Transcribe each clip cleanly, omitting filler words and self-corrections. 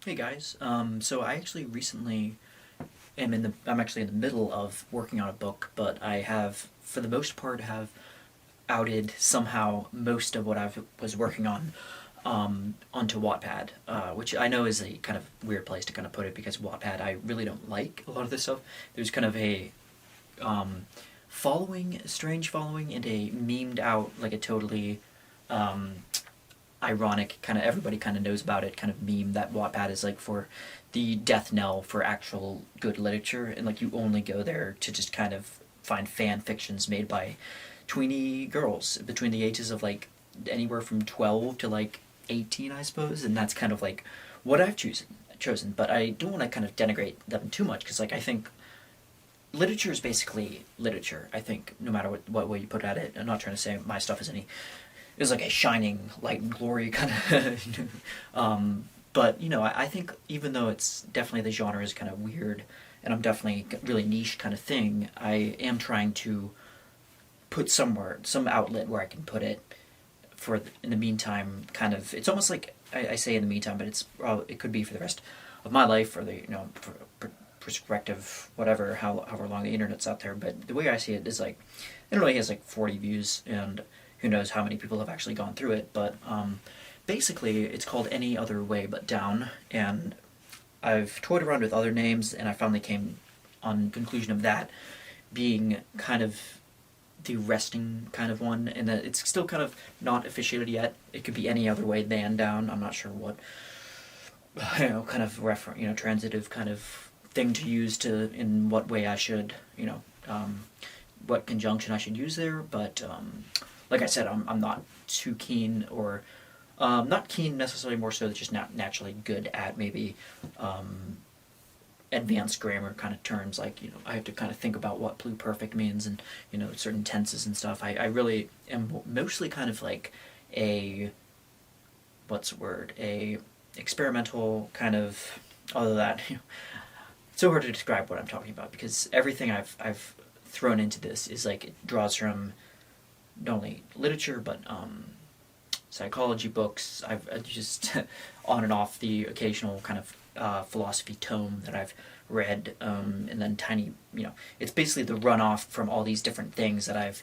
Hey guys, so I actually recently I'm actually in the middle of working on a book, but I have, for the most part, have outed somehow most of what I was working on onto Wattpad, which I know is a kind of weird place to kind of put it because Wattpad I really don't like a lot of this stuff. There's kind of a um, following, a strange following, and a memed out, like a totally um, ironic kind of everybody kind of knows about it kind of meme that Wattpad is like for the death knell for actual good literature, and like you only go there to just kind of find fan fictions made by tweeny girls between the ages of like anywhere from 12 to like 18, I suppose, and that's kind of like what I've chosen. But I don't want to kind of denigrate them too much because like I think literature is basically literature. I think no matter what way you put at it. I'm not trying to say my stuff is any is like a shining light and glory kind of. But you know, I think even though it's definitely the genre is kind of weird, and I'm definitely really niche kind of thing, I am trying to put somewhere some outlet where I can put it for in the meantime. Kind of, it's almost like I say in the meantime, but it could be for the rest of my life or the perspective whatever however long the internet's out there. But the way I see it is like it only has like 40 views and who knows how many people have actually gone through it, but basically it's called Any Other Way But Down, and I've toyed around with other names, and I finally came on conclusion of that being kind of the resting kind of one, and that it's still kind of not officiated yet. It could be any other way than down. I'm not sure what kind of transitive kind of thing to use to in what way I should what conjunction I should use there, but like I said, I'm not too keen, or not keen necessarily, more so just not naturally good at maybe advanced grammar kind of terms. Like I have to kind of think about what pluperfect means and certain tenses and stuff. I really am mostly kind of like a what's the word a experimental kind of. Although that it's so hard to describe what I'm talking about because everything I've thrown into this is like it draws from not only literature but psychology books. I've just on and off the occasional kind of philosophy tome that I've read, and then tiny, it's basically the runoff from all these different things that I've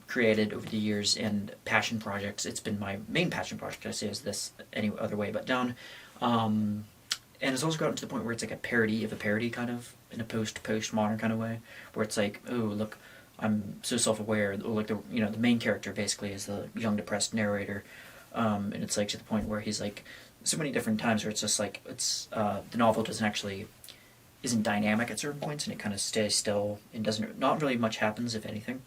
created over the years and passion projects. It's been my main passion project, I say, is this Any Other Way But Down. And it's also gotten to the point where it's like a parody of a parody, kind of in a postmodern kind of way, where it's like, oh look, I'm so self-aware. Or like the main character basically is the young depressed narrator, and it's like to the point where he's like so many different times where it's just like it's the novel isn't dynamic at certain points, and it kind of stays still and doesn't not really much happens if anything,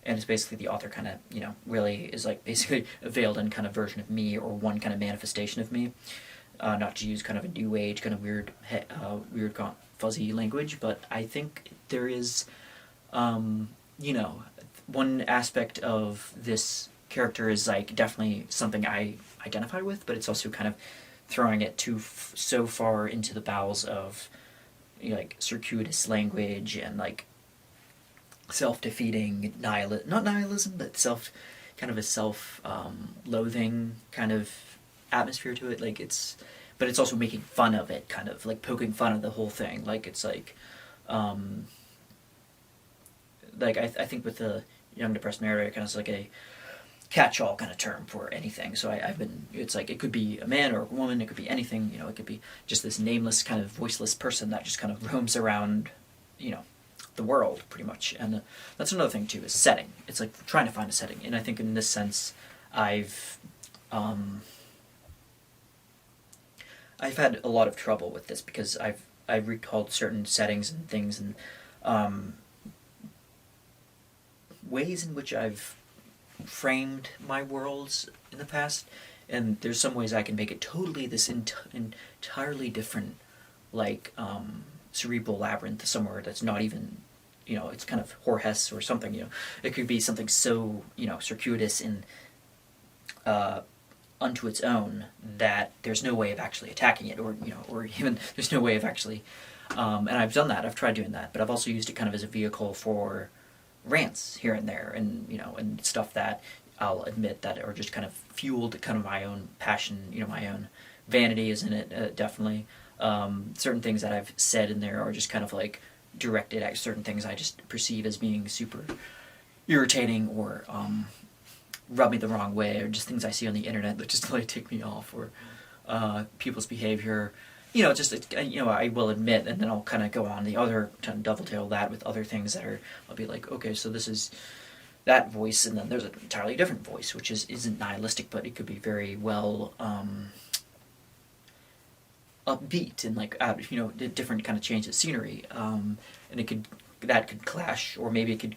and it's basically the author kind of really is like basically a veiled in kind of version of me, or one kind of manifestation of me. Not to use kind of a new age kind of weird fuzzy language, but I think there is one aspect of this character is like definitely something I identify with, but it's also kind of throwing it so far into the bowels of like circuitous language and like self-defeating not nihilism, but kind of a self-loathing kind of atmosphere to it. But it's also making fun of it, kind of like poking fun of the whole thing. Like it's like I think with the young depressed narrator, kind of like a catch-all kind of term for anything. So it's like it could be a man or a woman, it could be anything. It could be just this nameless kind of voiceless person that just kind of roams around, the world pretty much. And that's another thing too, is setting. It's like trying to find a setting, and I think in this sense, I've had a lot of trouble with this because I've recalled certain settings and things and ways in which I've framed my worlds in the past, and there's some ways I can make it totally this entirely different, like cerebral labyrinth somewhere that's not even, it's kind of Horhess or something. It could be something so circuitous and unto its own that there's no way of actually attacking it, or even there's no way of actually and I've done that, I've tried doing that, but I've also used it kind of as a vehicle for rants here and there, and and stuff that I'll admit that are just kind of fueled kind of my own passion, my own vanity is in it, definitely. Certain things that I've said in there are just kind of like directed at certain things I just perceive as being super irritating, or rub me the wrong way, or just things I see on the internet that just like tick me off, or people's behavior. I will admit, and then I'll kind of go on the other, kind of dovetail that with other things that are, I'll be like, okay, so this is that voice, and then there's an entirely different voice, which isn't nihilistic, but it could be very well upbeat, and like different kind of change of scenery, and that could clash, or maybe it could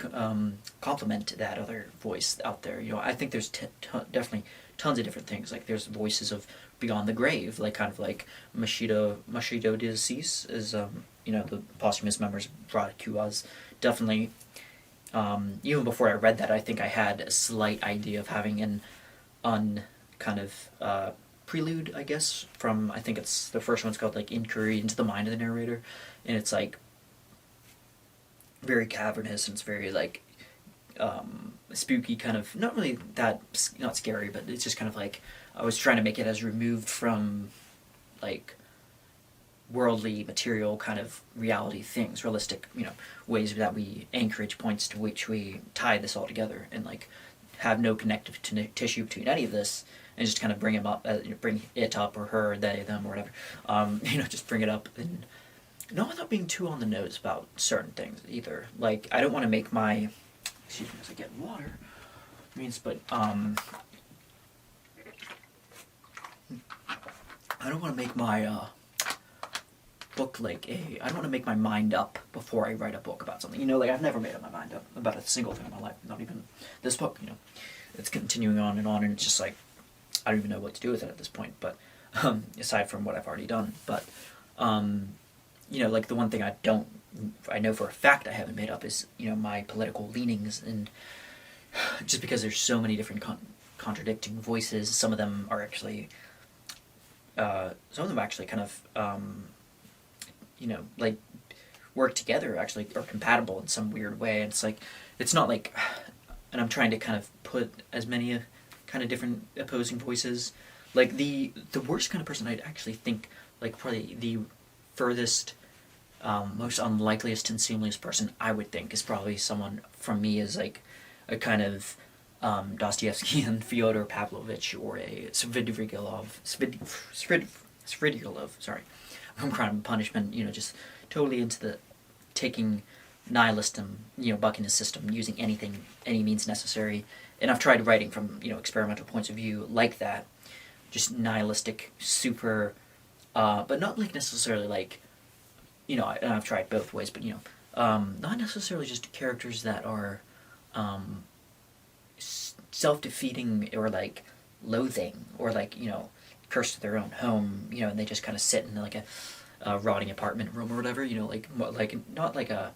complement that other voice out there. I think there's definitely tons of different things. Like there's voices of beyond the grave, like kind of like Mashido Decease is the posthumous members brought to us. Definitely, even before I read that, I think I had a slight idea of having an kind of prelude, I guess, from, I think it's the first one's called like Inquiry into the Mind of the Narrator, and it's like very cavernous, and it's very like spooky, kind of not really that, not scary, but it's just kind of like I was trying to make it as removed from like worldly material kind of reality things, realistic ways that we anchorage points to which we tie this all together, and like have no connective tissue between any of this, and just kind of bring him up, bring it up, or her, they, them, or whatever. Just bring it up, and not without being too on the nose about certain things either. Like I don't want to make my, excuse me as I get water. But I don't want to make my book like I don't want to make my mind up before I write a book about something. Like I've never made up my mind up about a single thing in my life. Not even this book. It's continuing on, and it's just like I don't even know what to do with it at this point. But aside from what I've already done, but like the one thing I know for a fact I haven't made up is my political leanings, and just because there's so many different contradicting voices, some of them are actually kind of like work together, actually, or compatible in some weird way. And it's like, it's not like, and I'm trying to kind of put as many kind of different opposing voices. Like the worst kind of person I'd actually think, like probably the furthest, most unlikeliest and seamless person I would think is probably someone from me is like a kind of Dostoevsky Fyodor Pavlovich, or a Svidrigailov, sorry, from Crime and Punishment, just totally into the taking nihilism, bucking the system, using anything, any means necessary. And I've tried writing from, experimental points of view like that, just nihilistic, super, but not like necessarily like, and I've tried both ways, but, not necessarily just characters that are self-defeating, or like loathing, or like, cursed to their own home, and they just kind of sit in like a rotting apartment room or whatever, like not like a,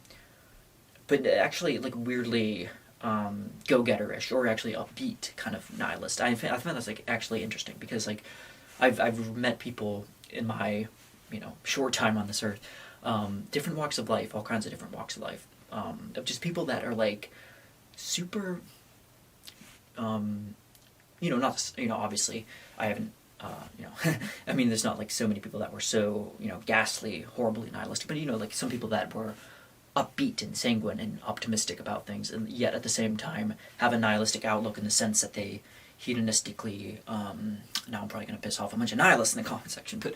but actually like weirdly go-getterish, or actually upbeat kind of nihilist. I find that's like actually interesting, because like I've met people in my short time on this earth, different walks of life, all kinds of different walks of life, of just people that are like super, not, obviously I haven't, I mean, there's not like so many people that were so, ghastly, horribly nihilistic, but like some people that were upbeat and sanguine and optimistic about things, and yet at the same time have a nihilistic outlook, in the sense that they hedonistically, now I'm probably going to piss off a bunch of nihilists in the comment section, but,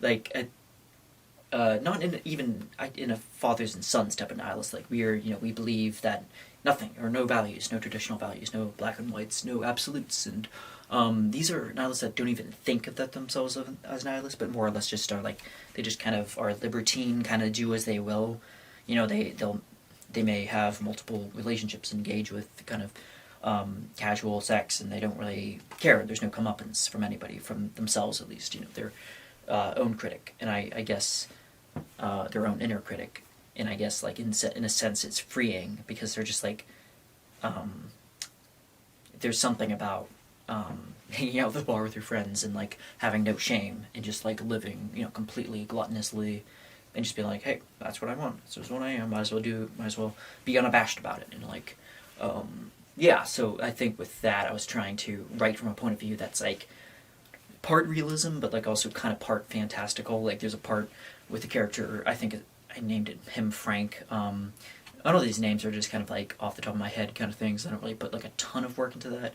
like, not in a fathers and sons type of nihilist, like we believe that nothing, or no values, no traditional values, no black and whites, no absolutes, and these are nihilists that don't even think of that themselves as nihilists, but more or less just are like, they just kind of are libertine, kind of do as they will. They may have multiple relationships, engage with kind of casual sex, and they don't really care. There's no comeuppance from anybody, from themselves at least. Their own critic, and I guess their own inner critic. And I guess like in a sense it's freeing, because they're just like, there's something about hanging out at the bar with your friends and like having no shame, and just like living completely gluttonously, and just be like, hey, that's what I want. This is what I am. Might as well be unabashed about it. And like, yeah. So I think with that, I was trying to write from a point of view that's like part realism, but like also kind of part fantastical. Like there's a part with the character. I think I named him Frank. I know these names are just kind of like off the top of my head kind of things. I don't really put like a ton of work into that.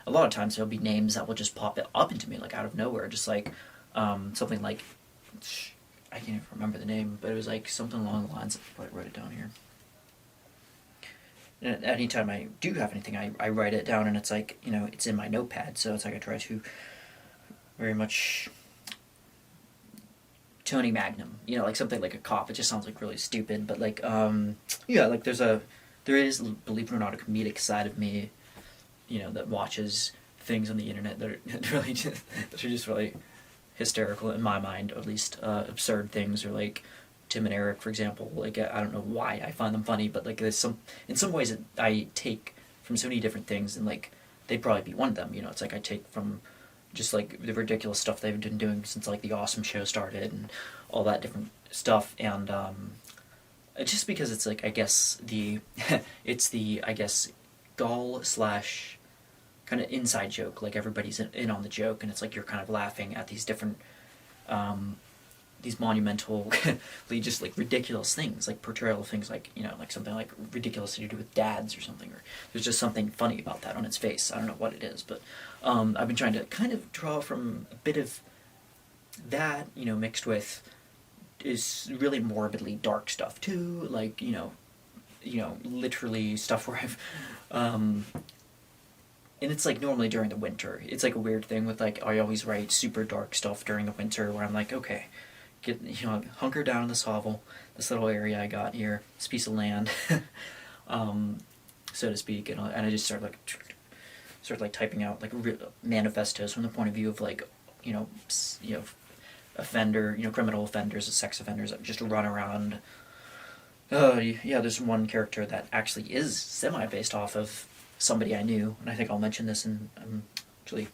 A lot of times there'll be names that will just pop up into me like out of nowhere, just like something like I can't even remember the name, but it was like something along the lines of I wrote it down here. And anytime I do have anything, I write it down, and it's like, you know, it's in my notepad, so it's like I try to very much Tony Magnum, you know, like something like a cop. It just sounds like really stupid, but like yeah, like there is, believe it or not, a comedic side of me, you know, that watches things on the internet that are really just, that are just really hysterical in my mind, or at least absurd things, or like Tim and Eric, for example. Like I don't know why I find them funny, but like there's in some ways that I take from so many different things, and like they'd probably be one of them. You know, it's like I take from just like the ridiculous stuff they've been doing since like the Awesome Show started and all that different stuff, and just because it's like I guess the it's the I guess gall slash kind of inside joke, like everybody's in on the joke, and it's like you're kind of laughing at these different these monumental just like ridiculous things, like portrayal of things, like, you know, like something like ridiculous to do with dads or something, or there's just something funny about that on its face. I don't know what it is, but I've been trying to kind of draw from a bit of that, you know, mixed with is really morbidly dark stuff too, like, you know, literally stuff where I've and it's like normally during the winter. It's like a weird thing with like I always write super dark stuff during the winter where I'm like, okay, get, you know, hunker down in this hovel, this little area I got here, this piece of land, so to speak, and I just start like typing out like manifestos from the point of view of like, you know, offender, you know, criminal offenders, sex offenders that just run around. Yeah, there's one character that actually is semi based off of somebody I knew, and I think I'll mention this, and actually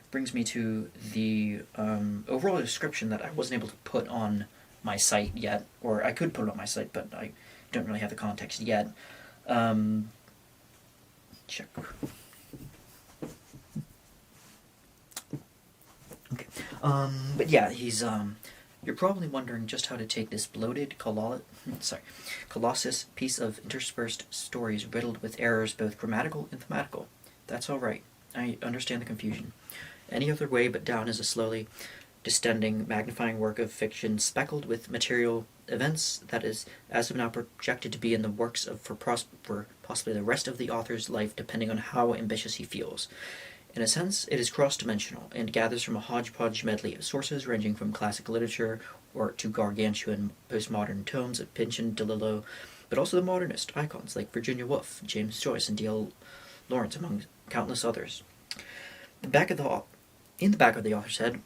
brings me to the overall description that I wasn't able to put on my site yet, or I could put it on my site, but I don't really have the context yet. Check. Okay. But yeah, he's you're probably wondering just how to take this bloated colossus piece of interspersed stories riddled with errors both grammatical and thematical. That's all right. I understand the confusion. Any other way but down is a slowly distending, magnifying work of fiction speckled with material events that is, as of now, projected to be in the works of for possibly the rest of the author's life, depending on how ambitious he feels. In a sense, it is cross-dimensional, and gathers from a hodgepodge medley of sources ranging from classic literature or to gargantuan postmodern tomes of Pynchon, DeLillo, but also the modernist icons like Virginia Woolf, James Joyce, and D.L. Lawrence, among countless others. In the back of the author's head,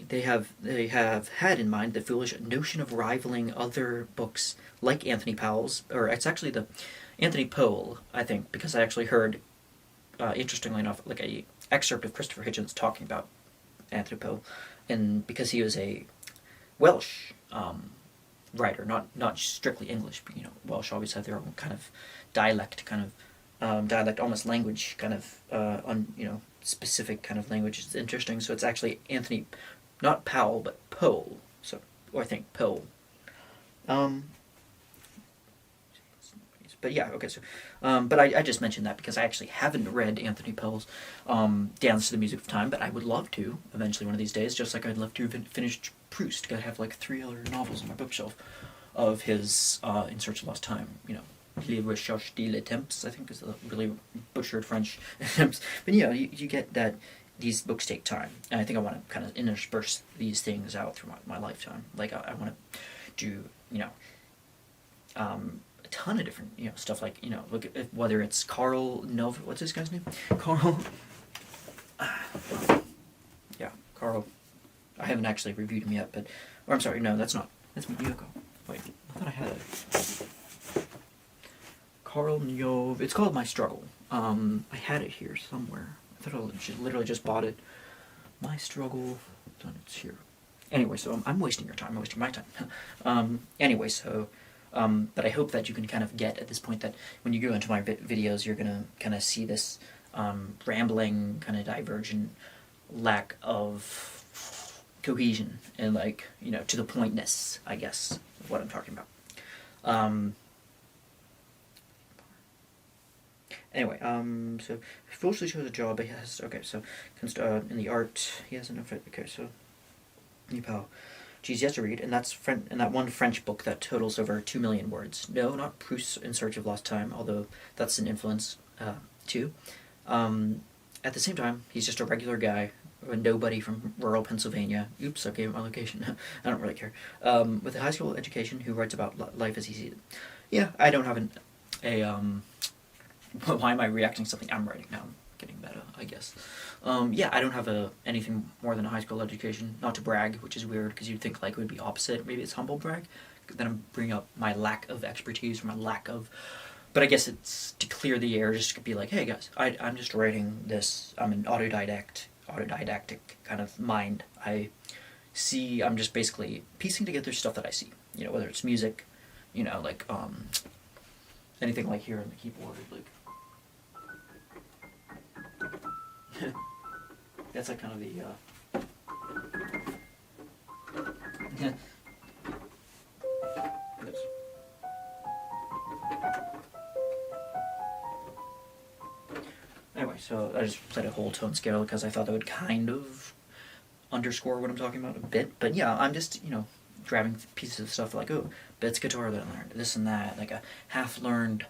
they have had in mind the foolish notion of rivaling other books like Anthony Powell's, or it's actually the Anthony Powell, I think, because I actually heard, interestingly enough, like a excerpt of Christopher Hitchens talking about Anthony Powell, and because he was a Welsh writer, not strictly English, but, you know, Welsh always have their own kind of dialect, almost language, kind of you know, specific kind of language. It's interesting. So it's actually Anthony, not Powell, but Powell. So, or I think Powell. But yeah, okay. So, but I just mentioned that because I actually haven't read Anthony Powell's Dance to the Music of Time, but I would love to eventually one of these days. Just like I'd love to finish Proust. I have like 3 other novels on my bookshelf of his In Search of Lost Time. You know, Les Recherches de Temps, I think is a really butchered French. But yeah, you get that these books take time, and I think I want to kind of intersperse these things out through my lifetime. Like I want to do, you know, a ton of different, you know, stuff, like, you know, look at whether it's Carl Nov, what's this guy's name? Carl. Yeah, Carl. I haven't actually reviewed him yet, but, or I'm sorry, no, that's Miyoko. Wait, I thought I had it. Carl Nov. It's called My Struggle. I had it here somewhere. I thought I literally just bought it. My Struggle. It's here. Anyway, so I'm wasting your time. I'm wasting my time. Anyway, so but I hope that you can kind of get at this point that when you go into my videos, you're gonna kind of see this rambling, kind of divergent lack of cohesion and, like, you know, to the pointness, I guess, of what I'm talking about. Anyway, so foolishly chose a job he has. Okay, so in the art he has enough. Okay, so Nepal. Geez, yes to read, and that's and that one French book that totals over 2 million words. No, not Proust's In Search of Lost Time, although that's an influence too. At the same time, he's just a regular guy, a nobody from rural Pennsylvania. Oops, I gave him my location. I don't really care. With a high school education, who writes about life as he sees it. Yeah, I don't have why am I reacting to something I'm writing now? I'm getting meta, I guess. Yeah, I don't have anything more than a high school education. Not to brag, which is weird because you'd think like it would be opposite. Maybe it's humble brag. Then I'm bringing up my lack of expertise or my lack of. But I guess it's to clear the air, just to be like, hey guys, I'm just writing this. I'm an autodidactic kind of mind. I'm just basically piecing together stuff that I see. You know, whether it's music, you know, like anything like here on the keyboard, like. That's like kind of the Oops. Anyway, so I just played a whole tone scale because I thought that would kind of underscore what I'm talking about a bit. But yeah, I'm just, you know, grabbing pieces of stuff like, oh, bits guitar that I learned, this and that, like a half-learned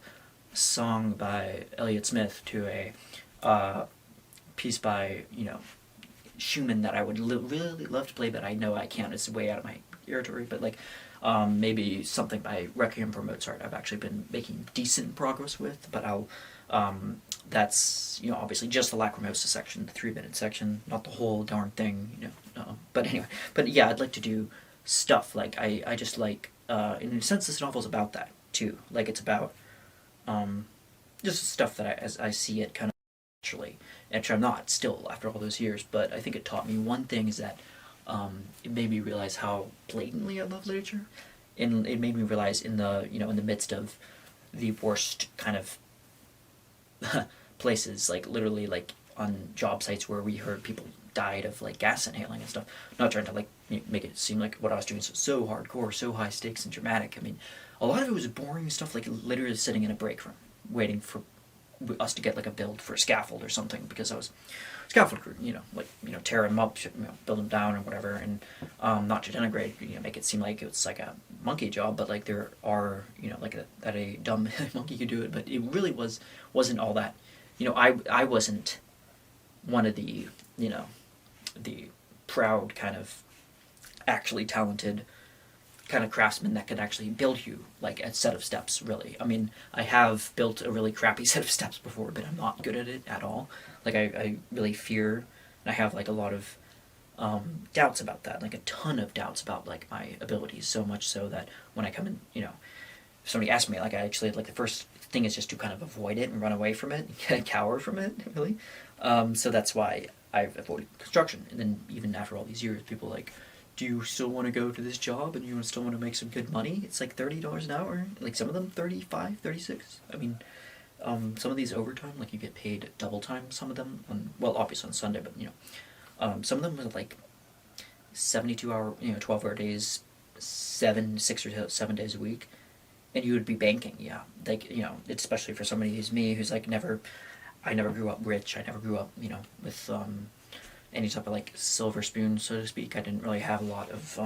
song by Elliott Smith to a piece by, you know, Schumann that I would really love to play, but I know I can't. It's way out of my territory. But like maybe something by Requiem for Mozart I've actually been making decent progress with, but I'll that's, you know, obviously just the Lacrimosa section, the 3-minute section, not the whole darn thing, you know. But anyway, but yeah, I'd like to do stuff like I just like in a sense this novel's about that too. Like it's about just stuff that as I see it kind of naturally, which I'm not still after all those years. But I think it taught me one thing is that it made me realize how blatantly I love literature, and it made me realize in the midst of the worst kind of places, like literally like on job sites where we heard people died of like gas inhaling and stuff. Not trying to like make it seem like what I was doing was so hardcore, so high stakes and dramatic. I mean, a lot of it was boring stuff, like literally sitting in a break room waiting for us to get like a build for a scaffold or something, because I was scaffold crew, tear them up, build them down or whatever, and not to denigrate, make it seem like it's like a monkey job, but like there are, that a dumb monkey could do it, but it really wasn't all that, I wasn't one of the, the proud kind of actually talented kind of craftsman that could actually build you like a set of steps, really. I mean, I have built a really crappy set of steps before, but I'm not good at it at all. Like I really fear, and I have like a lot of doubts about that, like a ton of doubts about like my abilities, so much so that when I come in, if somebody asks me, like I actually, like the first thing is just to kind of avoid it and run away from it and cower from it, really. So that's why I've avoided construction. And then even after all these years, people like, do you still want to go to this job and you still want to make some good money? It's like $30 an hour. Like some of them 35, 36. I mean, some of these overtime, like you get paid double time. Some of them, obviously on Sunday, but some of them are like 72-hour, 12-hour days, 6 or 7 days a week, and you would be banking. Yeah, like especially for somebody who's me, who's like I never grew up rich. I never grew up, with any type of like silver spoon, so to speak. I didn't really have a lot of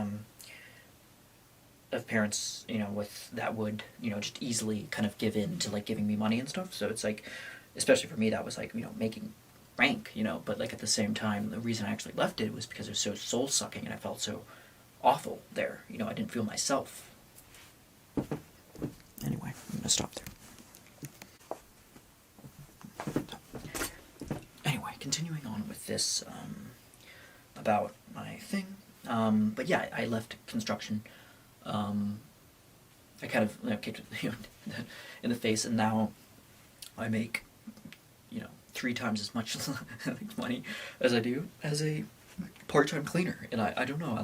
parents, with that would, just easily kind of give in to like giving me money and stuff. So it's like, especially for me, that was like, making rank, but like at the same time, the reason I actually left it was because it was so soul sucking and I felt so awful there. I didn't feel myself. Anyway, I'm gonna stop there. Anyway, continuing on with this about my thing. But yeah, I left construction. I kind of kicked it in the face, and now I make 3 times as much money as I do as a part-time cleaner, and I don't know,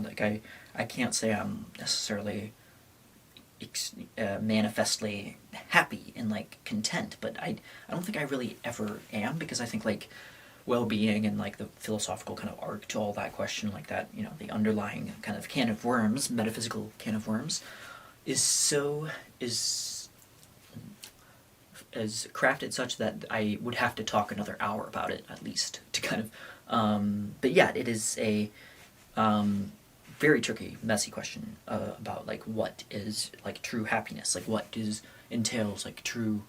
I can't say I'm necessarily manifestly happy and like content, but I don't think I really ever am, because I think like well-being and like the philosophical kind of arc to all that question, like that, you know, the underlying kind of can of worms, metaphysical can of worms, is so is crafted such that I would have to talk another hour about it at least to kind of but yeah, it is a very tricky, messy question about like what is like true happiness, like what does entails like true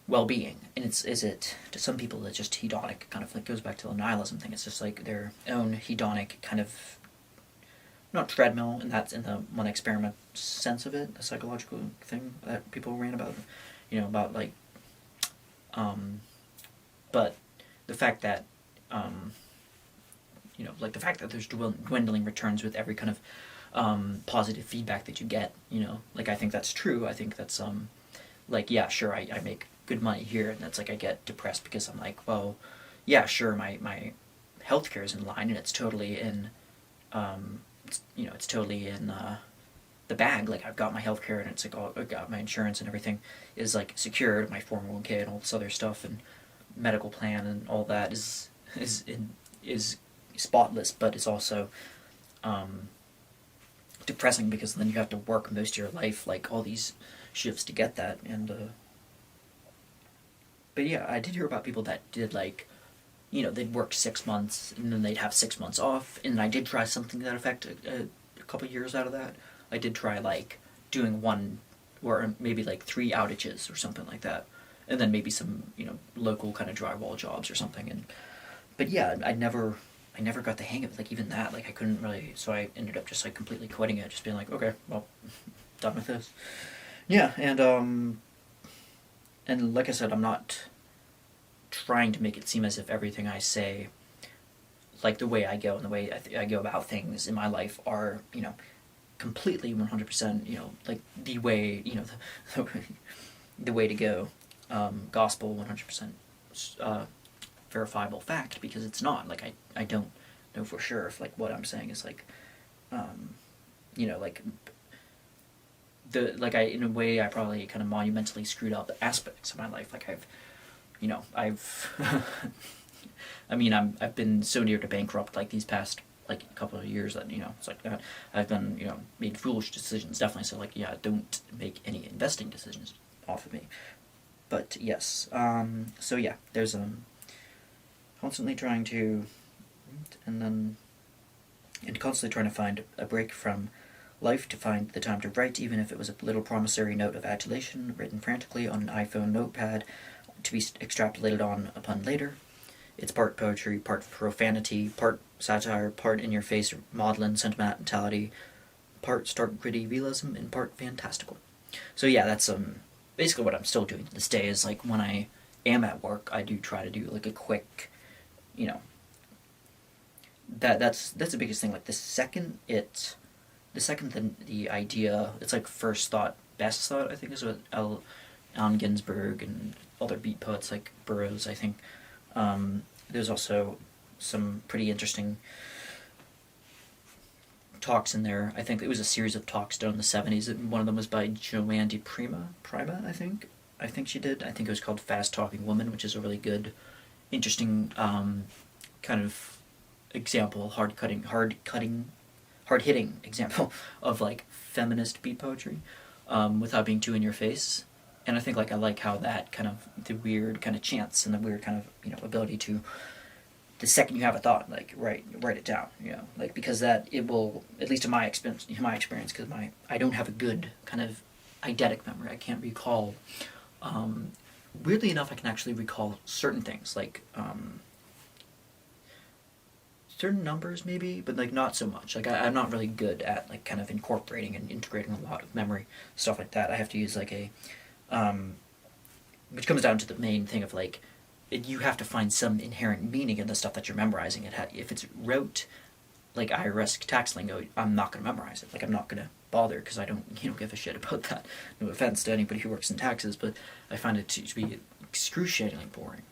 well-being, and is it, to some people it's just hedonic, kind of like goes back to the nihilism thing. It's just like their own hedonic kind of, not treadmill, and that's in the one experiment sense of it, the psychological thing that people ran about, you know, about like but the fact that you know, like the fact that there's dwindling returns with every kind of positive feedback that you get, you know, like I think that's true. I think that's like, yeah, sure, I make good money here, and that's like I get depressed because I'm like, well, yeah, sure, my healthcare is in line, and it's totally in you know, it's totally in the bag. Like I've got my healthcare, and it's like all, I've got my insurance and everything is like secured, my 401k and all this other stuff, and medical plan and all that is spotless, but it's also depressing, because then you have to work most of your life, like all these shifts to get that. And but yeah, I did hear about people that did like, you know, they'd work 6 months and then they'd have 6 months off, and I did try something to that effect a couple years out of that. I did try like doing one or maybe like 3 outages or something like that, and then maybe some, you know, local kind of drywall jobs or something. And but yeah, I never got the hang of it, like even that, like I couldn't really, so I ended up just like completely quitting it, just being like, okay, well, done with this. Yeah, and like I said, I'm not trying to make it seem as if everything I say, like the way I go and the way I go about things in my life are, you know, completely 100%, you know, like the way, you know, the way to go, gospel 100% verifiable fact, because it's not. Like I don't know for sure if like what I'm saying is like, you know, like the, like I, in a way, I probably kind of monumentally screwed up aspects of my life. Like I've I mean, I've been so near to bankrupt like these past like couple of years that, you know, it's like I've been, you know, made foolish decisions, definitely. So like, yeah, don't make any investing decisions off of me. But yes, so yeah, there's constantly trying to, and constantly trying to find a break from life to find the time to write, even if it was a little promissory note of adulation written frantically on an iPhone notepad to be extrapolated on upon later. It's part poetry, part profanity, part satire, part in-your-face maudlin sentimentality, part stark gritty realism, and part fantastical. So yeah, that's basically what I'm still doing to this day. Is like when I am at work, I do try to do like a quick, you know, that's the biggest thing. Like the second the idea, it's like first thought, best thought, I think is what Allen Ginsberg and other beat poets like Burroughs, I think. There's also some pretty interesting talks in there. I think it was a series of talks done in the 70s. One of them was by Joanne Prima, I think. I think she did. I think it was called Fast Talking Woman, which is a really good, interesting kind of example, hard-hitting example of like feminist beat poetry, without being too in your face. And I think like I like how that kind of, the weird kind of chance and the weird kind of, you know, ability to, the second you have a thought, like write it down, you know, like, because that, it will, at least in my experience, because I don't have a good kind of eidetic memory. I can't recall. Weirdly enough, I can actually recall certain things, like certain numbers maybe, but like not so much. Like I'm not really good at like kind of incorporating and integrating a lot of memory stuff like that. I have to use like a which comes down to the main thing of like, you have to find some inherent meaning in the stuff that you're memorizing. If it's rote, like IRS tax lingo, I'm not going to memorize it. Like I'm not going to bother, because I don't, you know, give a shit about that. No offense to anybody who works in taxes, but I find it to be excruciatingly boring,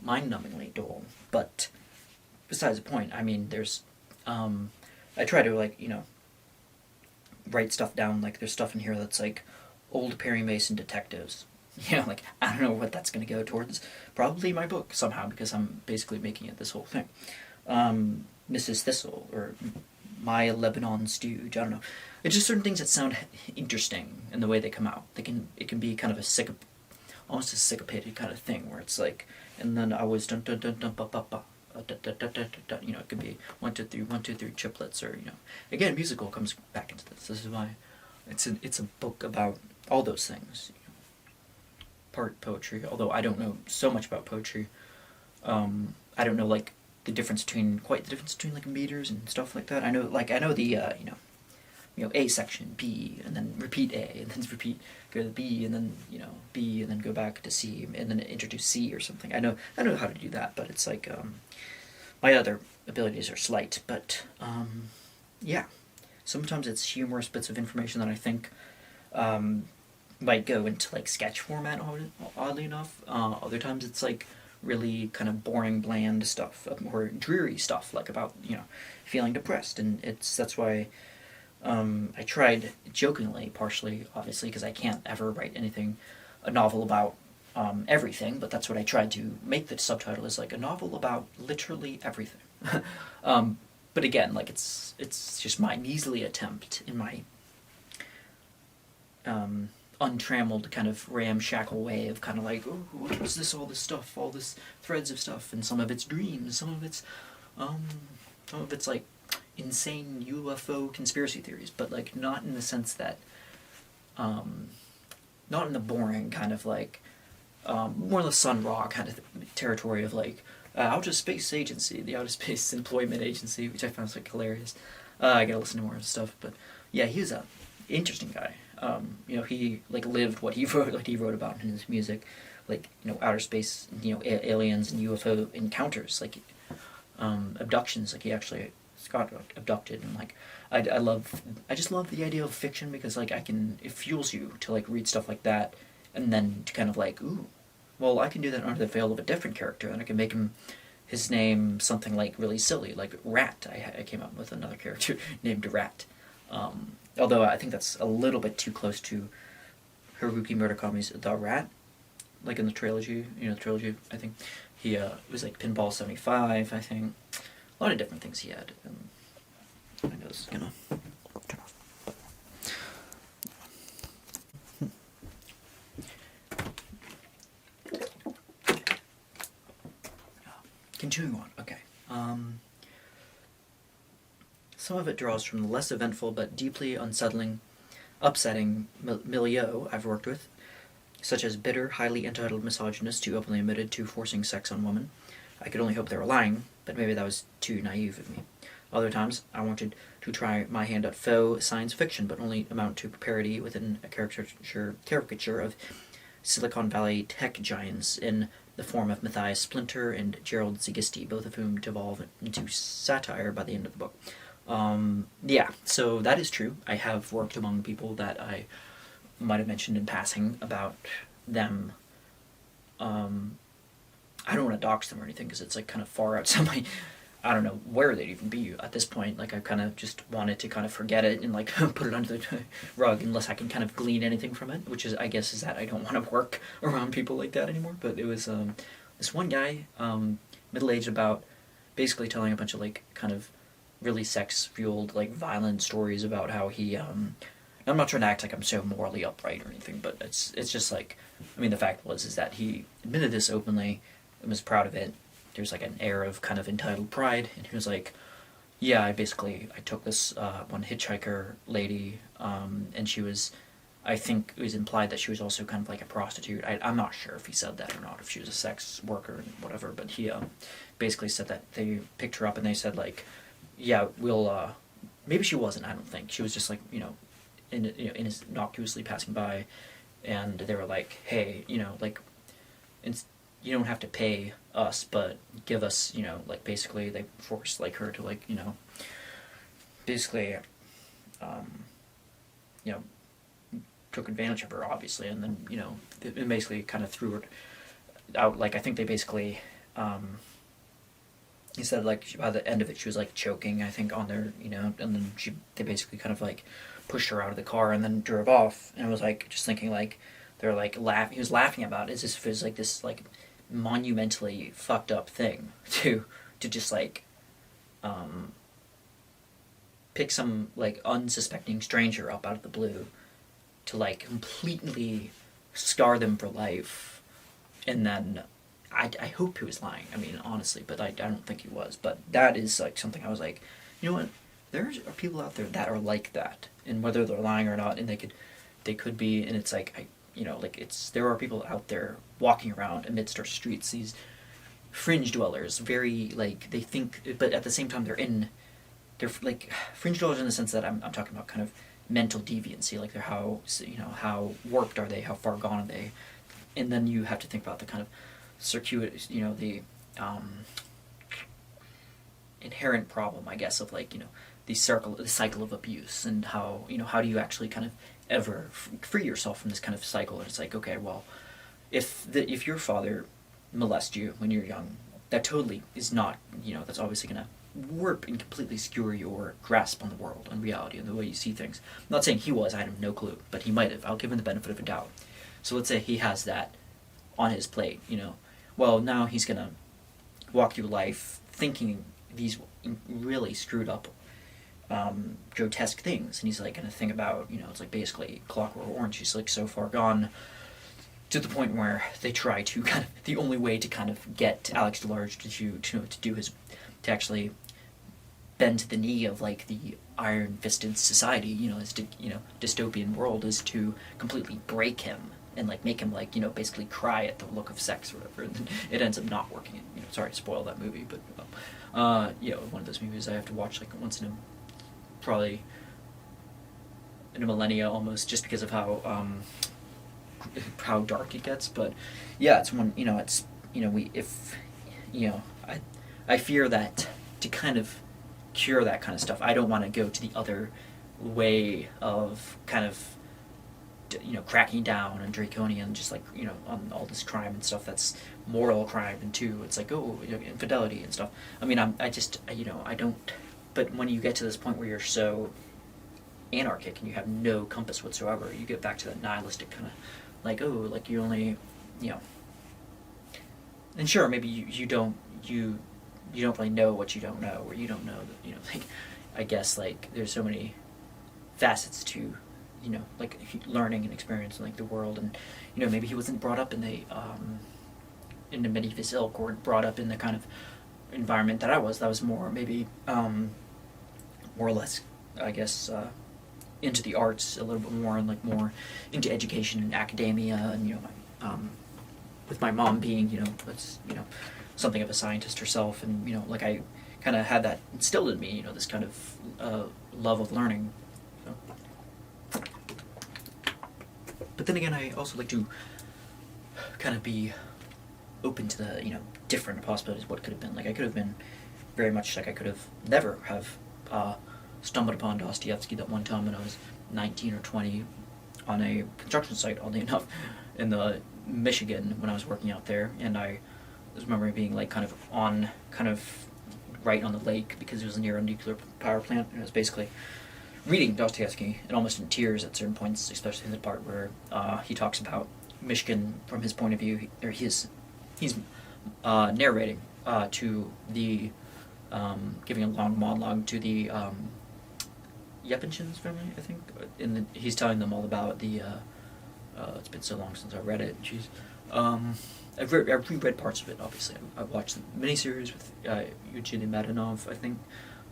mind-numbingly dull. But besides the point. I mean, I try to, like, write stuff down. Like, there's stuff in here that's like old Perry Mason detectives. Like, I don't know what that's going to go towards. Probably my book somehow, because I'm basically making it this whole thing. Mrs. Thistle, or My Lebanon Stooge. I don't know. It's just certain things that sound interesting in the way they come out. It can be kind of almost a syncopated kind of thing where it's like, and then I was dun dun dun dun ba ba ba. It could be 1 2 3 1 2 3 triplets, or again, musical comes back into this. This is why it's a book about all those things. Part poetry, although I don't know so much about poetry. I don't know like the difference between like meters and stuff like that. I know the A section, B, and then repeat A, and then repeat, go to B, and then B, and then go back to C, and then introduce C or something. I know how to do that, but it's like my other abilities are slight. But yeah, sometimes it's humorous bits of information that I think might go into like sketch format. Oddly enough, other times it's like really kind of boring, bland stuff, or dreary stuff, like about feeling depressed, and that's why. I tried jokingly, partially, obviously, because I can't ever write a novel about everything, but that's what I tried to make the subtitle, is like a novel about literally everything. But again, like it's just my measly attempt in my untrammeled kind of ramshackle way of kind of like, oh, what is this, all this stuff, all this threads of stuff, and some of it's dreams, some of it's like insane UFO conspiracy theories, but like not in the sense that not in the boring kind of like more the Sun Ra kind of territory of like Outer Space Agency, the Outer Space Employment Agency, which I found like hilarious. I gotta listen to more of his stuff, but yeah, he was a interesting guy. He like lived what he wrote about in his music, like outer space, aliens and UFO encounters, like abductions. Like he actually got abducted, and like I just love the idea of fiction, because like it fuels you to like read stuff like that, and then to kind of like, ooh, well, I can do that under the veil of a different character, and I can make his name something like really silly, like Rat. I came up with another character named Rat, although I think that's a little bit too close to Haruki Murakami's The Rat, like in the trilogy. I think he it was like Pinball 75, I think. A lot of different things he had. I know this is gonna turn off. Continuing on, okay. Some of it draws from the less eventful but deeply upsetting milieu I've worked with, such as bitter, highly entitled misogynists who openly admitted to forcing sex on women. I could only hope they were lying, but maybe that was too naive of me. Other times, I wanted to try my hand at faux science fiction, but only amount to parody within a caricature of Silicon Valley tech giants in the form of Matthias Splinter and Gerald Zigisti, both of whom devolve into satire by the end of the book. Yeah, so that is true. I have worked among people that I might have mentioned in passing about them. I don't want to dox them or anything, because it's like kind of far outside my, I don't know where they'd even be at this point. Like I kind of just wanted to kind of forget it and like put it under the rug unless I can kind of glean anything from it, which is, I guess, is that I don't want to work around people like that anymore. But it was this one guy, middle-aged, about basically telling a bunch of like kind of really sex-fueled, like violent stories about how he, I'm not trying to act like I'm so morally upright or anything, but it's just like, I mean, the fact is that he admitted this openly and was proud of it. There's like an air of kind of entitled pride, and he was like, yeah, I took this one hitchhiker lady, and she was, I think it was implied that she was also kind of like a prostitute. I'm not sure if he said that or not, if she was a sex worker and whatever, but he basically said that they picked her up and they said like, yeah, we'll, maybe she wasn't, I don't think. She was just like, innocuously passing by, and they were like, hey, like, you don't have to pay us, but give us, like, basically they forced like her to like, basically, took advantage of her, obviously, and then, it basically kind of threw her out. Like, I think they basically, he said like by the end of it she was like choking, I think, on their, and then they basically kind of like pushed her out of the car and then drove off, and I was like just thinking like they're like he was laughing about it as if it was like this like monumentally fucked up thing to just like pick some like unsuspecting stranger up out of the blue to like completely scar them for life. And then I hope he was lying, I mean, honestly, but I don't think he was. But that is like something I was like, you know what, there are people out there that are like that, and whether they're lying or not, and they could be, and it's like there are people out there walking around amidst our streets, these fringe dwellers, very like they think, but at the same time they're like fringe dwellers in the sense that I'm talking about kind of mental deviancy, like they're how warped are they, how far gone are they, and then you have to think about the kind of circuitous, the inherent problem, I guess, of like the cycle of abuse, and how do you actually kind of ever free yourself from this kind of cycle? And it's like, okay, well, if your father molests you when you're young, that totally is not, that's obviously going to warp and completely skewer your grasp on the world and reality and the way you see things. I'm not saying he was, I have no clue, but he might have. I'll give him the benefit of a doubt. So let's say he has that on his plate, well, now he's going to walk through life thinking these really screwed up, grotesque things, and he's like going to think about, it's like basically Clockwork Orange. He's like so far gone to the point where they try to kind of, the only way to kind of get Alex DeLarge to do his, to actually bend to the knee of like the iron-fisted society, his dystopian world, is to completely break him and like make him like basically cry at the look of sex or whatever. And then it ends up not working. Sorry to spoil that movie, but one of those movies I have to watch like once in a, probably in a millennia almost, just because of how dark it gets. But yeah, it's one, I fear that to kind of cure that kind of stuff, I don't want to go to the other way of kind of cracking down and draconian, just like on all this crime and stuff that's moral crime, and too it's like, oh, infidelity and stuff. I mean, I don't. But when you get to this point where you're so anarchic and you have no compass whatsoever, you get back to that nihilistic kind of like, oh, like you only, and sure, maybe you don't really know what you don't know, or you don't know that, like, I guess like there's so many facets to like learning and experience in like the world, and maybe he wasn't brought up in the medieval ilk, or brought up in the kind of environment that I was. That was more maybe more or less, I guess, into the arts a little bit more, and like more into education and academia, and with my mom being something of a scientist herself, and like I kind of had that instilled in me, this kind of love of learning. So. But then again, I also like to kind of be open to the different possibilities. What could have been. Like I could have been very much like I could have never have stumbled upon Dostoevsky that one time when I was 19 or 20 on a construction site, oddly enough, in the Michigan when I was working out there, and I remember being like kind of right on the lake because it was near a nuclear power plant, and I was basically reading Dostoevsky and almost in tears at certain points, especially in the part where he talks about Michigan from his point of view, or he's narrating to the giving a long monologue to the Yepinchins family, I think. He's telling them all about the. It's been so long since I read it. Jeez. I've reread parts of it. Obviously, I've watched the miniseries with Eugene Madanov. I think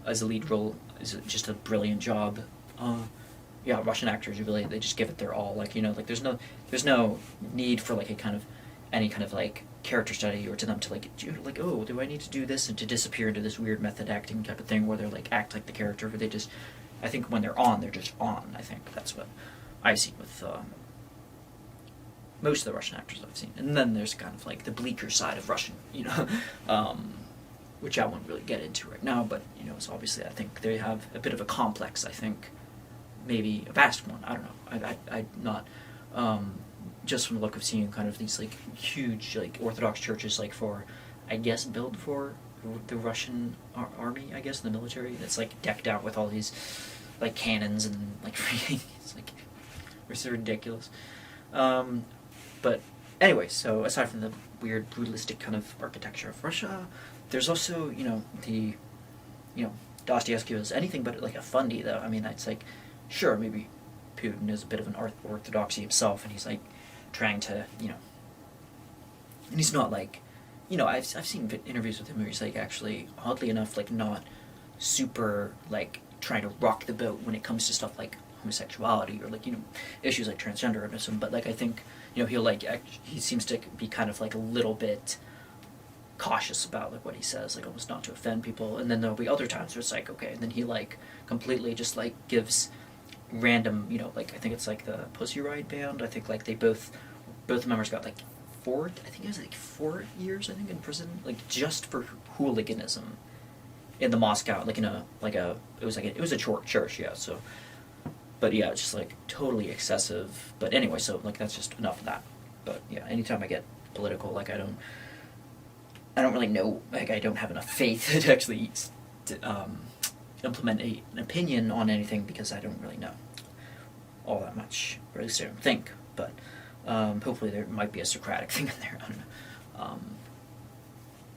as a lead role is just a brilliant job. Russian actors really, they just give it their all. Like like there's no need for like any kind of like character study, or to them to like oh, do I need to do this, and to disappear into this weird method acting type of thing where they're like act like the character, where they just, I think when they're on, they're just on. I think that's what I've seen with most of the Russian actors I've seen. And then there's kind of like the bleaker side of Russian, which I won't really get into right now, but so obviously I think they have a bit of a complex, I think, maybe a vast one, I don't know, I'm not, just from the look of seeing kind of these like huge like Orthodox churches, like for, I guess, built for the Russian army, I guess, the military. That's like decked out with all these like cannons and like it's like it's ridiculous. But anyway, so aside from the weird brutalistic kind of architecture of Russia, there's also the Dostoevsky was anything but like a fundy though. I mean, it's like sure maybe Putin is a bit of an orthodoxy himself, and he's like trying to and he's not like I've seen interviews with him where he's like actually oddly enough like not super like trying to rock the boat when it comes to stuff like homosexuality or like issues like transgenderism, but like I think he'll like he seems to be kind of like a little bit cautious about like what he says, like almost not to offend people, and then there'll be other times where it's like okay, and then he like completely just like gives random like I think it's like the Pussy Riot band, I think like they both the members got like 4 years I think in prison like just for hooliganism in the Moscow like in a it was a church, yeah, so but yeah, it's just like totally excessive. But anyway, so like that's just enough of that. But yeah, anytime I get political, like I don't really know, like I don't have enough faith to actually implement an opinion on anything because I don't really know all that much, or at least I don't think. But hopefully there might be a Socratic thing in there. I don't know.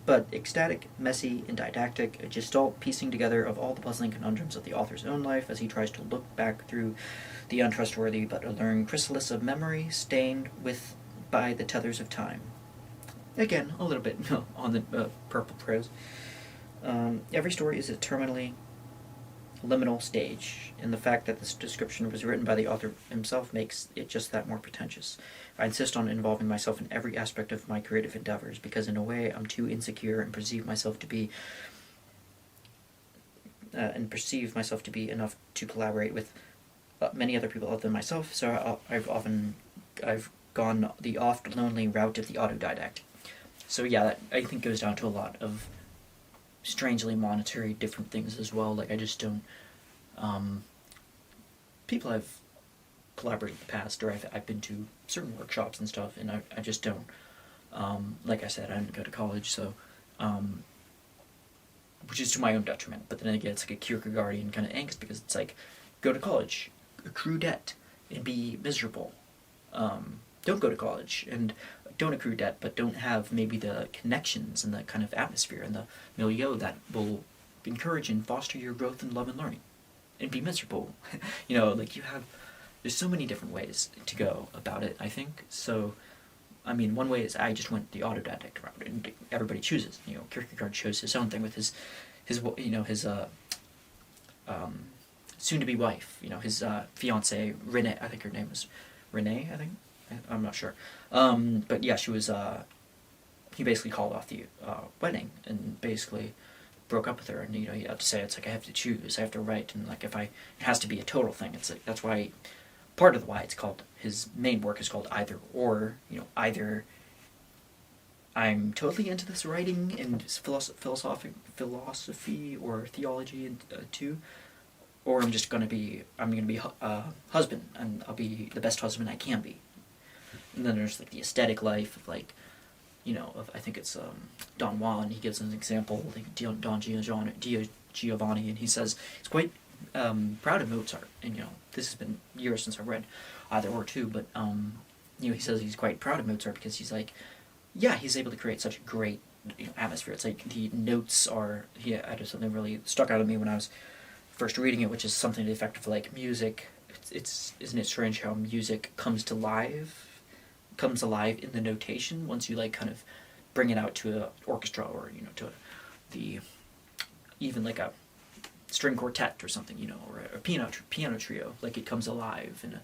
But ecstatic, messy, and didactic, a gestalt piecing together of all the puzzling conundrums of the author's own life as he tries to look back through the untrustworthy but alluring chrysalis of memory stained by the tethers of time. Again, a little bit on the purple prose. Every story is a terminally liminal stage, and the fact that this description was written by the author himself makes it just that more pretentious. I insist on involving myself in every aspect of my creative endeavors, because in a way I'm too insecure and perceive myself to be enough to collaborate with many other people other than myself, so I've gone the oft lonely route of the autodidact. So yeah, that I think goes down to a lot of strangely monetary different things as well. Like I just don't people I've collaborated in the past, or I've been to certain workshops and stuff, and I just don't like I said, I didn't go to college, so which is to my own detriment. But then again, it's like a Kierkegaardian kind of angst, because it's like go to college, accrue debt, and be miserable. Don't go to college and don't accrue debt, but don't have maybe the connections and the kind of atmosphere and the milieu that will encourage and foster your growth in love and learning, and be miserable. Like there's so many different ways to go about it, I think. So, I mean, one way is I just went the autodidact route, and everybody chooses. Kierkegaard chose his own thing with his soon-to-be wife, his fiancée, Renee, I think her name was Renee, I think. I'm not sure. But yeah, she was, he basically called off the wedding and basically broke up with her. And, you have to say, it's like, I have to choose, I have to write. And like, it has to be a total thing. It's like, that's why, part of why it's called, his main work is called Either Or. Either I'm totally into this writing and philosophy or theology too, or I'm gonna be a husband, and I'll be the best husband I can be. And then there's like the aesthetic life of like, of I think it's Don Juan. He gives an example, like Don Giovanni, and he says he's quite proud of Mozart. And this has been years since I've read Either Or too, but he says he's quite proud of Mozart because he's like, yeah, he's able to create such a great atmosphere. It's like the notes are. I did something really stuck out of me when I was first reading it, which is something to the effect of like music. Isn't it strange how music comes alive in the notation once you like kind of bring it out to an orchestra, or to even like a string quartet or something, or a piano trio. Like it comes alive, and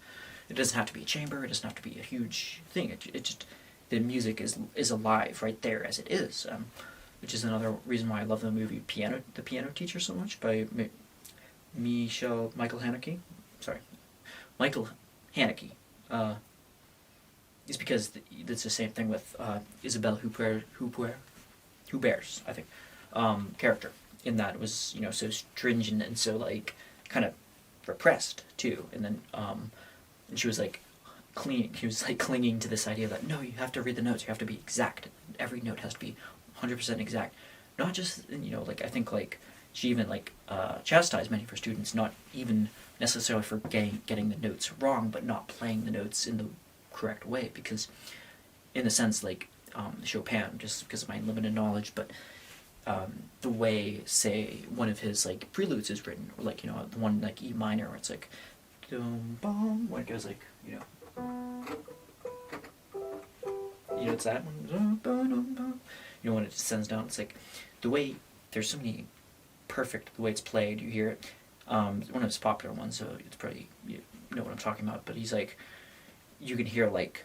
it doesn't have to be a chamber, it doesn't have to be a huge thing. It just, the music is alive right there as it is, which is another reason why I love the movie The Piano Teacher so much by Michael Haneke. Michael Haneke. Is because it's the same thing with Isabelle Hubert's, I think, character, in that it was so stringent and so like kind of repressed too, and then and she was like clinging to this idea that no, you have to read the notes, you have to be exact, every note has to be 100% exact. not just, like I think like she even like chastised many of her students, not even necessarily for getting the notes wrong, but not playing the notes in the correct way, because in a sense like Chopin, just because of my limited knowledge, but the way, say, one of his like preludes is written, or like the one like E minor, where it's like dum bum, when it goes like it's that one, dum, bum, dum, bum. When it descends down, it's like the way there's so many perfect the way it's played. You hear it. One of his popular ones, so it's probably you know what I'm talking about. But he's like, you can hear like,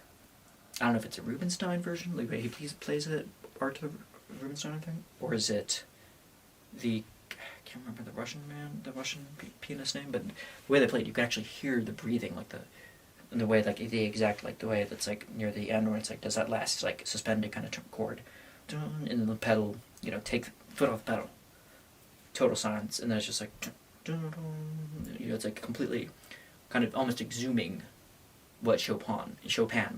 I don't know if it's a Rubinstein version, like the way he plays it, Art of Rubinstein, I think, or is it the I can't remember the Russian pianist name, but the way they played, you can actually hear the breathing, like the way like the exact like the way that's like near the end where it's like does that last like suspended kind of chord, and then the pedal, take the foot off the pedal, total silence, and then it's just like, it's like completely, kind of almost exhuming what Chopin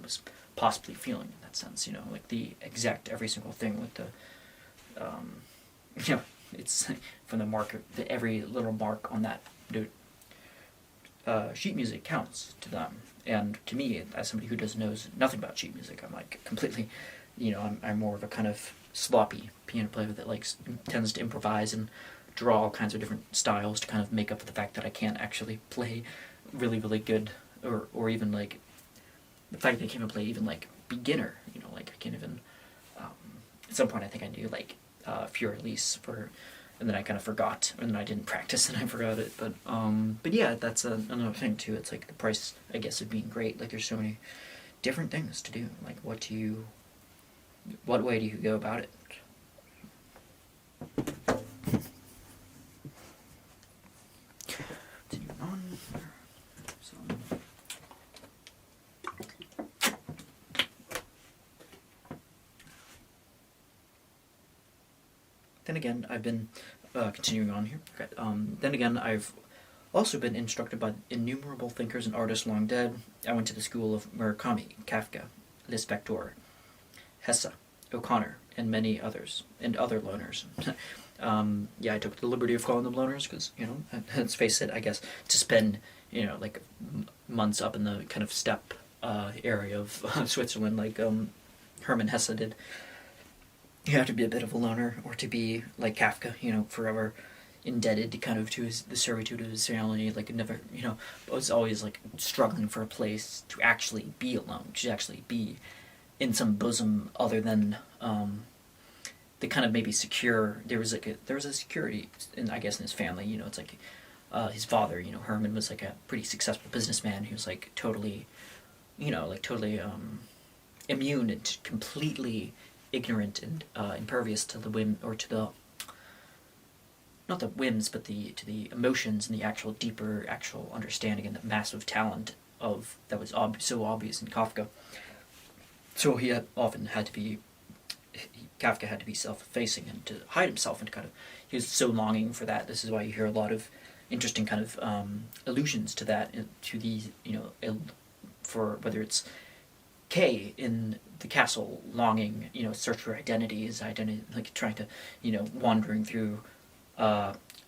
was possibly feeling in that sense, like the exact every single thing with the, it's from the mark, every little mark on that note. Sheet music counts to them, and to me, as somebody who knows nothing about sheet music, I'm like completely, I'm more of a kind of sloppy piano player that like tends to improvise and draw all kinds of different styles to kind of make up for the fact that I can't actually play really, really good, or even like the fact that I can't even play even like beginner, like I can't even, at some point I think I knew like Fur Elise and then I kind of forgot, and then I didn't practice and I forgot it, but yeah, that's another thing too. It's like the price, I guess, of being great. Like there's so many different things to do. Like what way do you go about it? Then again, I've been continuing on here. Okay. Then again, I've also been instructed by innumerable thinkers and artists long dead. I went to the school of Murakami, Kafka, Lispector, Hesse, O'Connor, and many others, and other loners. Yeah, I took the liberty of calling them loners because, let's face it, I guess, to spend, like months up in the kind of steppe area of Switzerland like Hermann Hesse did, you have to be a bit of a loner, or to be like Kafka, forever indebted to kind of to the servitude of his family, like never, was always like struggling for a place to actually be alone, to actually be in some bosom other than the kind of maybe secure. There was a security in, I guess, in his family. It's like his father. Herman was like a pretty successful businessman. He was like totally, totally immune and completely ignorant and impervious to the whim, or to the, not the whims, but to the emotions and the actual deeper actual understanding and the massive talent of that was so obvious in Kafka. So Kafka had to be self-effacing and to hide himself, and kind of, he was so longing for that. This is why you hear a lot of interesting kind of allusions to that, to the, for whether it's Kay in the castle longing, search for identity, like trying to, wandering through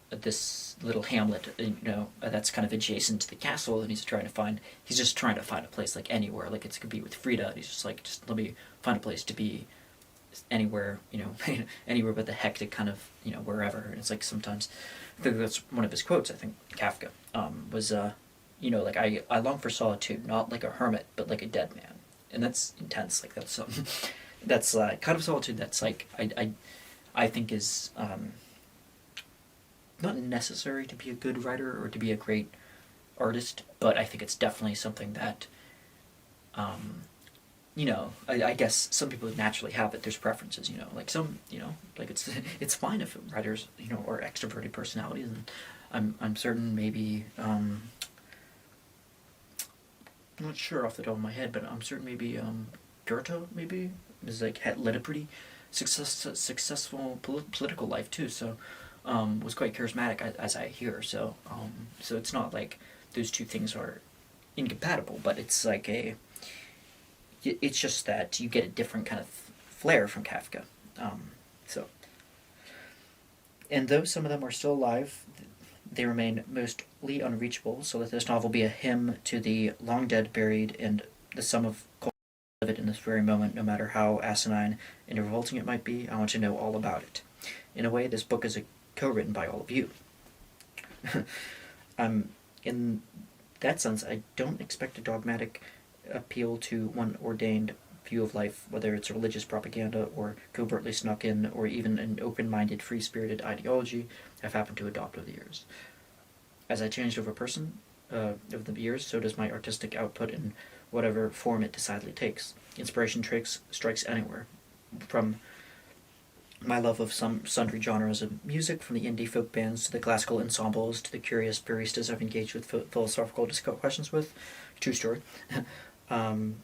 this little hamlet, that's kind of adjacent to the castle, and he's just trying to find a place, like anywhere, like it could be with Frida, and he's just like, just let me find a place to be anywhere, anywhere but the hectic kind of, wherever. And it's like sometimes, I think that's one of his quotes, I think, Kafka, was, like, I long for solitude, not like a hermit, but like a dead man. And that's intense, like that's that's kind of solitude that's like, I think is not necessary to be a good writer or to be a great artist, but I think it's definitely something that, I guess some people naturally have it. There's preferences, like some, like it's fine if writers, are extroverted personalities, and I'm certain maybe, I'm not sure off the top of my head, but I'm certain maybe Goethe maybe is like led a pretty successful political life too. So was quite charismatic, as I hear. So so it's not like those two things are incompatible, but it's like it's just that you get a different kind of flair from Kafka. So And though some of them are still alive, they remain mostly unreachable, so let this novel be a hymn to the long dead, buried, and the sum of live it in this very moment, no matter how asinine and revolting it might be. I want to know all about it. In a way, this book is co-written by all of you. In that sense, I don't expect a dogmatic appeal to one ordained view of life, whether it's religious propaganda or covertly snuck in, or even an open-minded, free-spirited ideology I've happened to adopt over the years. As I changed over over the years, so does my artistic output in whatever form it decidedly takes. Inspiration strikes anywhere, from my love of some sundry genres of music, from the indie folk bands to the classical ensembles to the curious baristas I've engaged with philosophical questions with. True story. To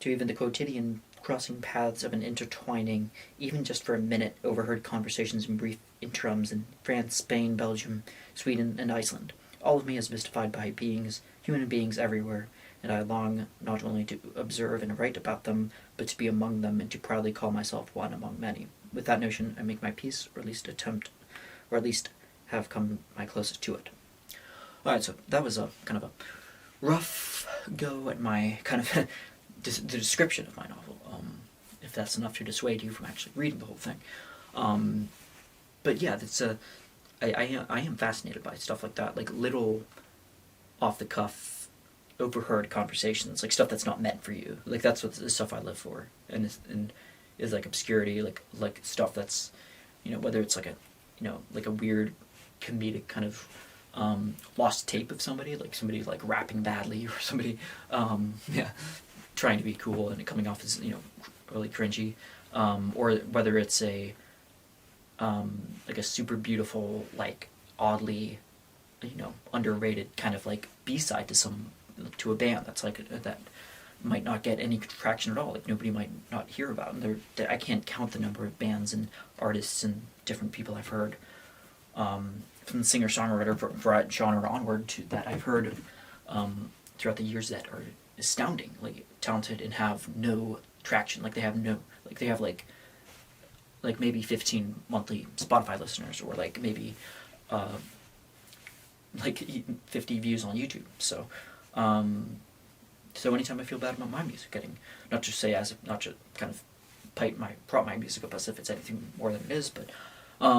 even the quotidian crossing paths of an intertwining, even just for a minute, overheard conversations in brief interims in France, Spain, Belgium, Sweden, and Iceland. All of me is mystified by human beings everywhere, and I long not only to observe and write about them, but to be among them and to proudly call myself one among many. With that notion, I make my peace, or at least attempt, or at least have come my closest to it. Alright, so that was a kind of a rough go at my kind of the description of my novel, if that's enough to dissuade you from actually reading the whole thing. But yeah, I am fascinated by stuff like that, like little off-the-cuff, overheard conversations, like stuff that's not meant for you. Like that's what the stuff I live for, and is like obscurity, like stuff that's, whether it's like a weird comedic kind of lost tape of somebody like rapping badly, or somebody trying to be cool and it coming off as really cringy, or whether it's a like a super beautiful, like oddly underrated kind of like B-side to a band that's like that might not get any traction at all, like nobody might not hear about. And I can't count the number of bands and artists and different people I've heard, from the singer-songwriter genre onward, to that I've heard throughout the years, that are astoundingly talented and have no traction. Like they have maybe 15 monthly Spotify listeners, or like maybe like 50 views on YouTube. So anytime I feel bad about my music getting, not to kind of prop my music up as if it's anything more than it is, but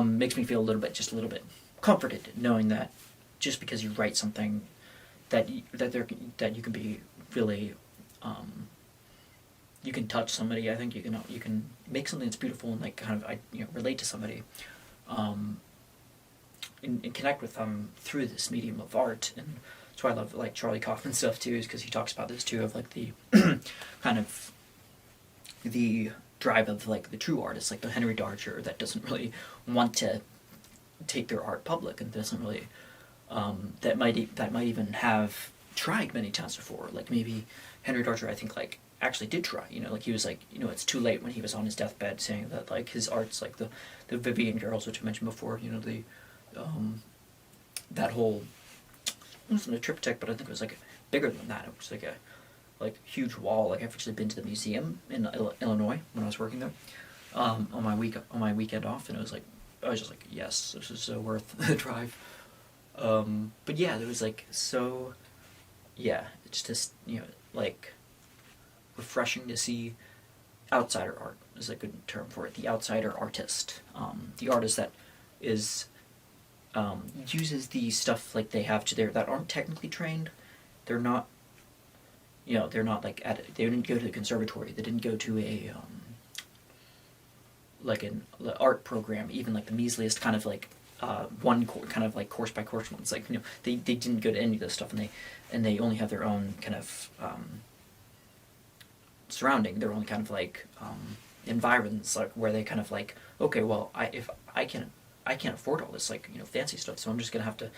makes me feel a little bit comforted, knowing that just because you write something that you can be really, you can touch somebody. I think you can make something that's beautiful and like kind of relate to somebody, and connect with them through this medium of art. And that's why I love like Charlie Kaufman stuff too, is because he talks about this too, of like the kind of the drive of like the true artist, like the Henry Darger, that doesn't really want to take their art public, and doesn't really that might even have tried many times before. Like maybe Henry Darger, I think, like actually did try. Like he was like, it's too late, when he was on his deathbed, saying that like his art's like the Vivian girls, which I mentioned before. The that whole, it wasn't a triptych, but I think it was like bigger than that. It was like a huge wall. Like I've actually been to the museum in Illinois when I was working there, on my weekend off, and I was just like, yes, this is so worth the drive. But yeah, there was like, so yeah, it's just like refreshing to see outsider art is a good term for it. The outsider artist, the artist that is uses the stuff like they have that aren't technically trained. They're not, they're not like they didn't go to the conservatory. They didn't go to a like an art program, even like the measliest kind of like kind of like course by course ones. Like they didn't go to any of this stuff, and they only have their own kind of surrounding, their own kind of like environs, like where they kind of like, okay, well, if I can't afford all this like fancy stuff, so I'm just gonna have to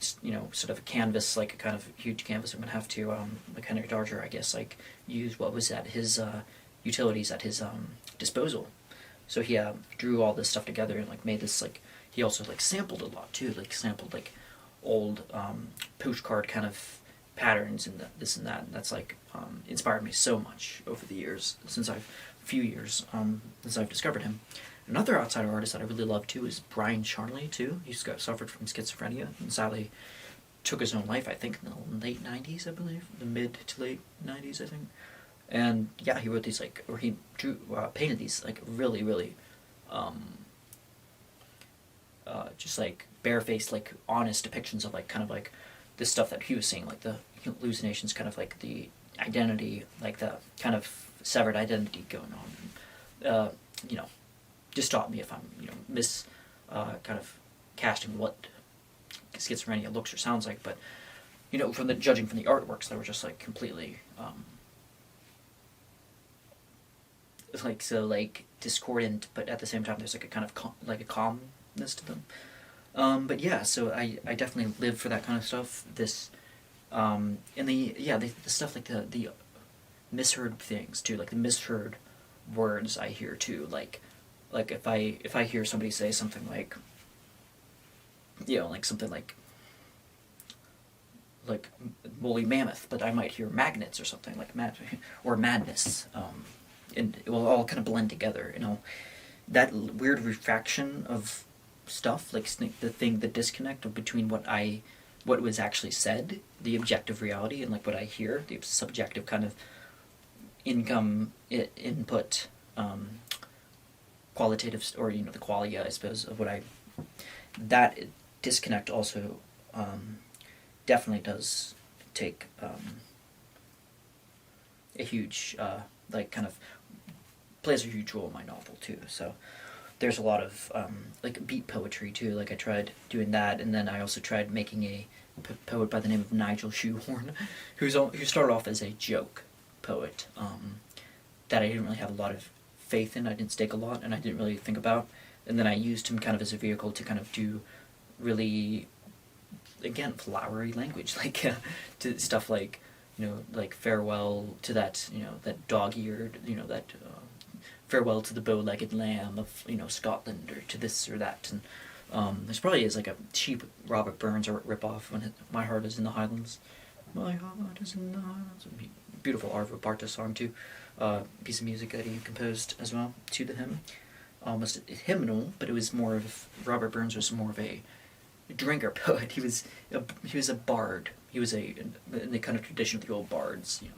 sort of a canvas, like a kind of huge canvas. I'm gonna have to like Henry Darger, I guess, like use what was at his utilities at his disposal. So he drew all this stuff together and like made this, like he also like sampled a lot too, like sampled like old postcard kind of patterns and this and that, and that's like inspired me so much over the years since I've discovered him. Another outsider artist that I really love too is Brian Charnley too. He's suffered from schizophrenia and sadly took his own life, I think, in the late 90s, I believe. The mid to late 90s, I think. And yeah, he wrote these, like, or he drew, painted these, like, really, really, just, like, barefaced, like, honest depictions of, like, kind of, like, the stuff that he was seeing, like, the hallucinations, kind of, like, the identity, like, the kind of severed identity going on. You know, just stop me if I'm, you know, kind of casting what schizophrenia looks or sounds like, but, you know, judging from the artworks, they were just, like, completely, like, so, like, discordant, but at the same time there's, like, a kind of like a calmness to them. But yeah, so I definitely live for that kind of stuff. This, and the stuff like the misheard things too, like the misheard words I hear too, like if I hear somebody say something like, you know, like something like woolly mammoth, but I might hear magnets or something like or madness, and it will all kind of blend together, you know, that weird refraction of stuff, like the disconnect between what was actually said, the objective reality, and like what I hear, the subjective kind of input, qualitative, or, you know, the qualia, I suppose, of that disconnect also definitely does take a huge, like, kind of plays a huge role in my novel too. So there's a lot of like beat poetry too. Like I tried doing that, and then I also tried making a poet by the name of Nigel Shoehorn, who started off as a joke poet that I didn't really have a lot of faith in. I didn't stake a lot, and I didn't really think about. And then I used him kind of as a vehicle to kind of do really, again, flowery language, like to stuff like, you know, like farewell to that, you know, that dog-eared, you know, that farewell to the bow-legged lamb of, you know, Scotland, or to this or that. And this probably is like a cheap Robert Burns ripoff when My Heart is in the Highlands. My heart is in the Highlands. Beautiful Arvo Parta song too. Piece of music that he composed as well to the hymn. Almost hymnal, but it was more of, Robert Burns was more of a drinker poet. He was a bard. He was in the kind of tradition of the old bards. You know,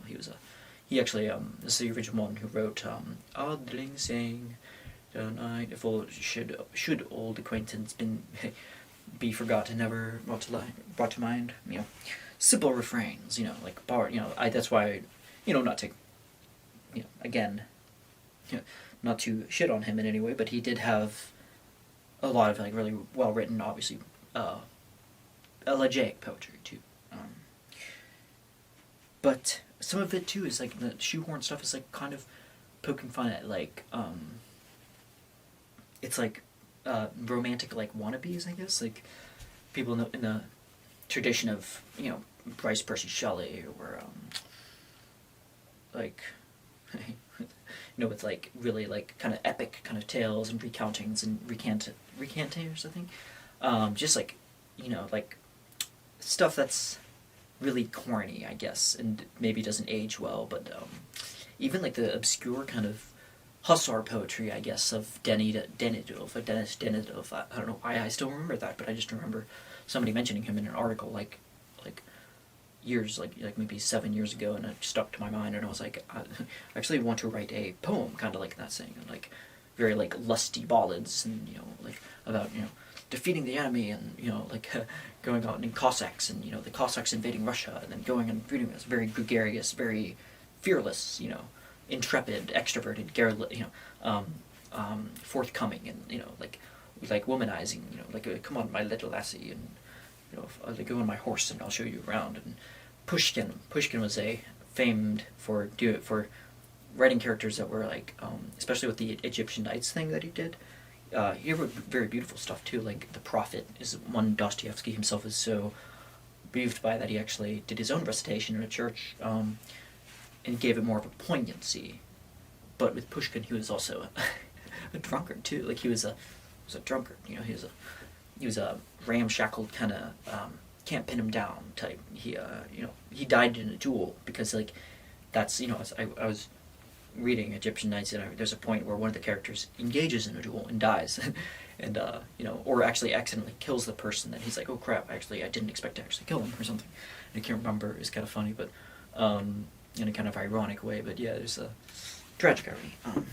he actually this is the original one who wrote Audling sang tonight, if all should old acquaintance be forgotten, never brought to mind. You know, simple refrains. You know, like bard. You know, that's why, you know, not to, you know, again, you know, not to shit on him in any way, but he did have a lot of, like, really well written, obviously, elegiac poetry too. But some of it too is like the shoehorn stuff is like kind of poking fun at, like, it's like romantic, like, wannabes, I guess, like people in the tradition of, you know, Bryce Percy Shelley, or like you know, with like really like kind of epic kind of tales and recountings and recanters, I think, just like, you know, like stuff that's really corny, I guess, and maybe doesn't age well, but even like the obscure kind of hussar poetry, I guess, of Dennis Denidov. I don't know why I still remember that, but I just remember somebody mentioning him in an article like years, like maybe 7 years ago, and it stuck to my mind, and I was like, I actually want to write a poem kind of like that, saying, like, very like lusty ballads, and, you know, like about, you know, defeating the enemy, and, you know, like going out in Cossacks, and, you know, the Cossacks invading Russia, and then going and reading this very gregarious, very fearless, you know, intrepid, extroverted, you know, forthcoming, and, you know, like womanizing, you know, like, come on, my little lassie, and, you know, I'll go on my horse and I'll show you around. And Pushkin was famed for writing characters that were like, especially with the Egyptian Nights thing that he did. He wrote very beautiful stuff too. Like the Prophet is one Dostoevsky himself is so moved by that he actually did his own recitation in a church, and gave it more of a poignancy. But with Pushkin, he was also a drunkard too. Like he was a drunkard. You know, he was a ramshackled kind of can't pin him down type. He you know, he died in a duel because, like, that's, you know, I was reading Egyptian Knights, and there's a point where one of the characters engages in a duel and dies, and or actually accidentally kills the person. That he's like, oh crap, actually I didn't expect to actually kill him or something. And I can't remember. It's kind of funny, but in a kind of ironic way. But yeah, there's a tragic irony.